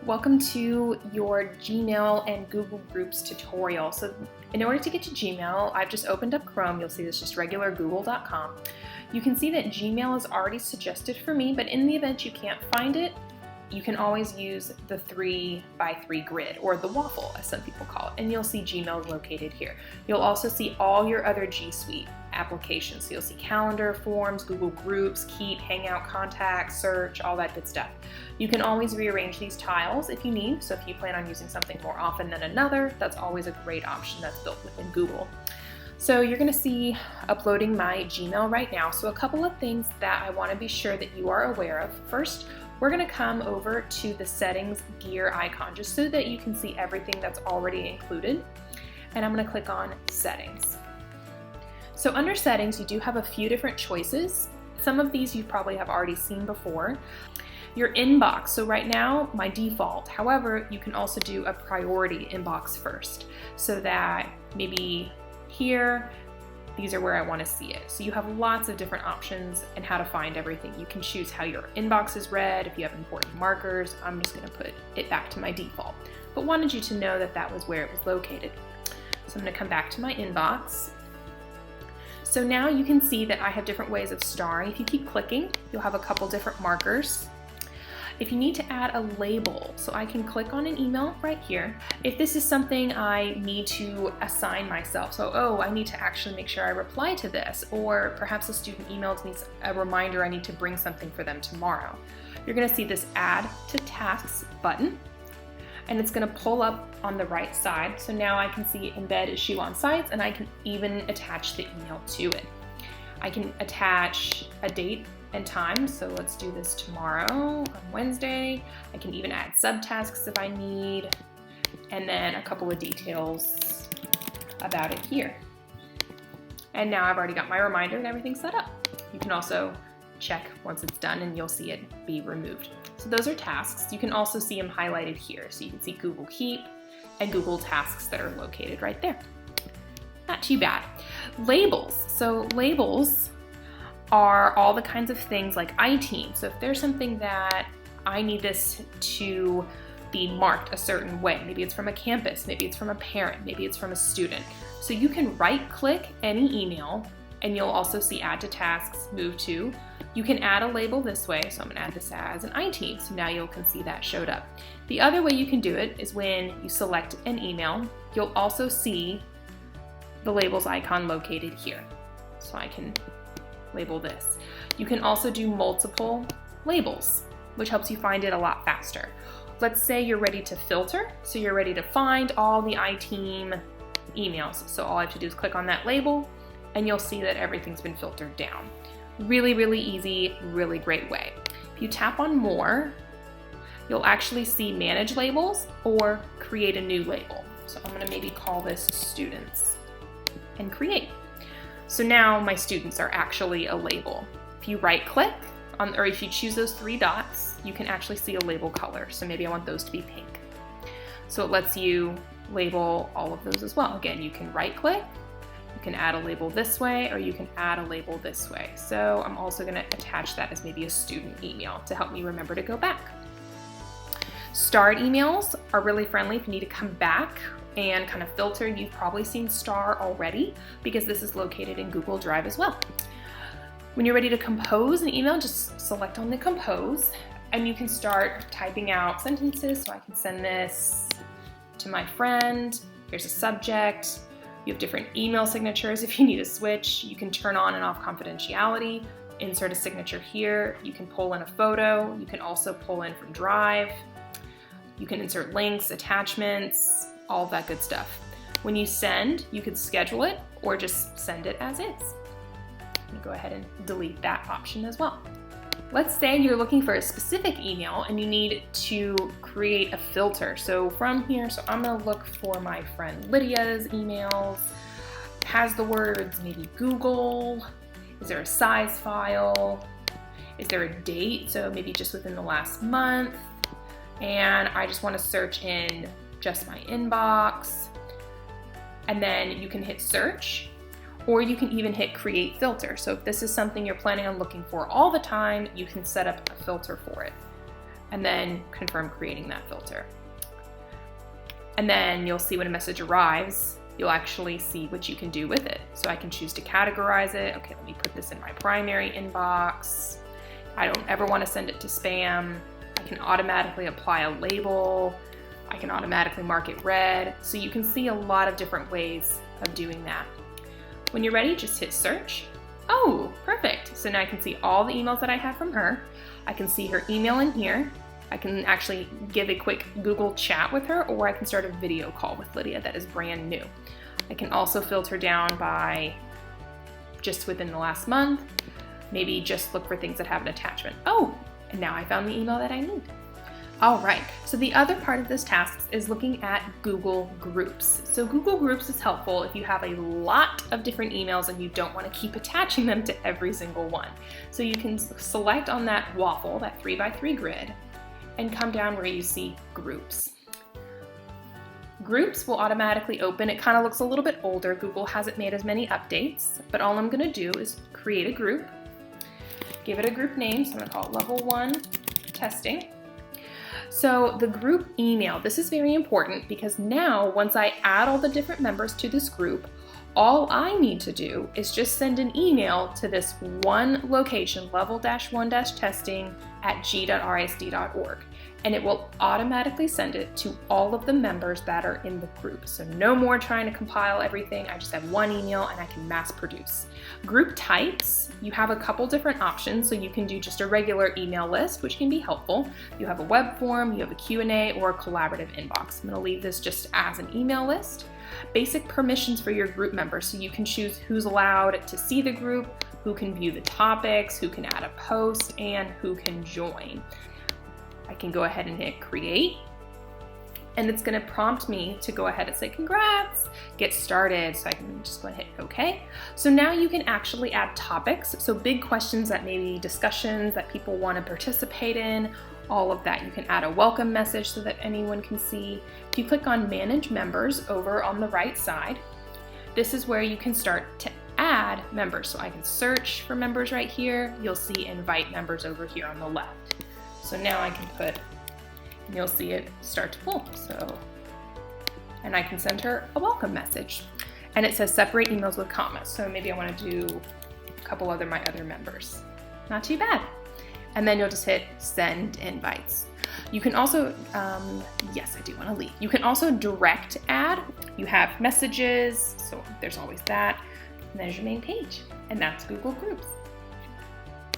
Welcome to your Gmail and Google Groups tutorial. So in order to get to Gmail, I've just opened up Chrome. You'll see this just regular google.com. You can see that Gmail is already suggested for me, but in the event you can't find it, you can always use the 3x3 grid, or the waffle as some people call it, and you'll see Gmail located here. You'll also see all your other G Suite applications. So you'll see Calendar, Forms, Google Groups, Keep, Hangout, Contacts, Search, all that good stuff. You can always rearrange these tiles if you need, so if you plan on using something more often than another, that's always a great option that's built within Google. So you're going to see uploading my Gmail right now. So a couple of things that I want to be sure that you are aware of. First, we're going to come over to the settings gear icon just so that you can see everything that's already included. And I'm going to click on settings. So under settings, you do have a few different choices. Some of these you probably have already seen before. Your inbox, so right now my default. However, you can also do a priority inbox first so that maybe here, these are where I want to see it. So you have lots of different options and how to find everything. You can choose how your inbox is read, if you have important markers. I'm just going to put it back to my default, but wanted you to know that that was where it was located. So I'm going to come back to my inbox. So now you can see that I have different ways of starring. If you keep clicking, you'll have a couple different markers. If you need to add a label, so I can click on an email right here. If this is something I need to assign myself, so I need to actually make sure I reply to this, or perhaps a student emails me a reminder I need to bring something for them tomorrow. You're gonna see this Add to Tasks button, and it's gonna pull up on the right side. So now I can see Embed Issue on Sites, and I can even attach the email to it. I can attach a date and time, so let's do this tomorrow on Wednesday. I can even add subtasks if I need, and then a couple of details about it here. And now I've already got my reminder and everything set up. You can also check once it's done and you'll see it be removed. So those are tasks. You can also see them highlighted here. So you can see Google Keep and Google Tasks that are located right there. Not too bad. Labels. So labels are all the kinds of things like iTeam. So if there's something that I need this to be marked a certain way, maybe it's from a campus, maybe it's from a parent, maybe it's from a student. So you can right click any email and you'll also see Add to Tasks, Move to. You can add a label this way, so I'm gonna add this as an iTeam, so now you can see that showed up. The other way you can do it is when you select an email, you'll also see the labels icon located here. So I can label this. You can also do multiple labels, which helps you find it a lot faster. Let's say you're ready to filter, so you're ready to find all the iTeam emails. So all I have to do is click on that label and you'll see that everything's been filtered down. Really, really easy, really great way. If you tap on more, you'll actually see manage labels or create a new label. So I'm gonna maybe call this students and create. So now my students are actually a label. If you right click on, or if you choose those three dots, you can actually see a label color. So maybe I want those to be pink. So it lets you label all of those as well. Again, you can right click, you can add a label this way, or you can add a label this way. So I'm also gonna attach that as maybe a student email to help me remember to go back. Starred emails are really friendly if you need to come back and kind of filter. You've probably seen Star already because this is located in Google Drive as well. When you're ready to compose an email, just select on the compose and you can start typing out sentences. So I can send this to my friend. Here's a subject. You have different email signatures. If you need to switch, you can turn on and off confidentiality, insert a signature here. You can pull in a photo. You can also pull in from Drive. You can insert links, attachments, all of that good stuff. When you send, you could schedule it or just send it as is. You go ahead and delete that option as well. Let's say you're looking for a specific email and you need to create a filter. So from here, so I'm gonna look for my friend Lydia's emails. It has the words maybe Google. Is there a size file? Is there a date? So maybe just within the last month. And I just wanna search in just my inbox, and then you can hit search, or you can even hit create filter. So if this is something you're planning on looking for all the time, you can set up a filter for it. and then confirm creating that filter. And then you'll see when a message arrives, you'll actually see what you can do with it. So I can choose to categorize it. Okay, let me put this in my primary inbox. I don't ever want to send it to spam. I can automatically apply a label. I can automatically mark it red. So you can see a lot of different ways of doing that. When you're ready, just hit search. Oh, perfect. So now I can see all the emails that I have from her. I can see her email in here. I can actually give a quick Google chat with her, or I can start a video call with Lydia that is brand new. I can also filter down by just within the last month, maybe just look for things that have an attachment. Oh, and now I found the email that I need. All right, so the other part of this task is looking at Google Groups. So Google Groups is helpful if you have a lot of different emails and you don't want to keep attaching them to every single one. So you can select on that waffle, that 3x3 grid, and come down where you see Groups. Groups will automatically open. It kind of looks a little bit older. Google hasn't made as many updates, but all I'm going to do is create a group, give it a group name. So I'm going to call it Level 1 Testing. So the group email, this is very important because now once I add all the different members to this group, all I need to do is just send an email to this one location, level-1-testing@g.risd.org, and it will automatically send it to all of the members that are in the group. So no more trying to compile everything. I just have one email and I can mass produce. Group types, you have a couple different options. So you can do just a regular email list, which can be helpful. You have a web form, you have a Q&A, or a collaborative inbox. I'm going to leave this just as an email list. Basic permissions for your group members, so you can choose who's allowed to see the group, who can view the topics, who can add a post, and who can join. I can go ahead and hit create, and it's going to prompt me to go ahead and say congrats, get started. So I can just go ahead and hit OK. So now you can actually add topics, so big questions that maybe discussions that people want to participate in, all of that. You can add a welcome message so that anyone can see. If you click on Manage Members over on the right side, this is where you can start to add members. So I can search for members right here. You'll see Invite Members over here on the left. So now I can put, and you'll see it start to pull. So, and I can send her a welcome message. And it says separate emails with commas. So maybe I want to do a couple other my other members. Not too bad. And then you'll just hit send invites. You can also, yes, I do want to leave. You can also direct add. You have messages, so there's always that. And there's your main page. And that's Google Groups.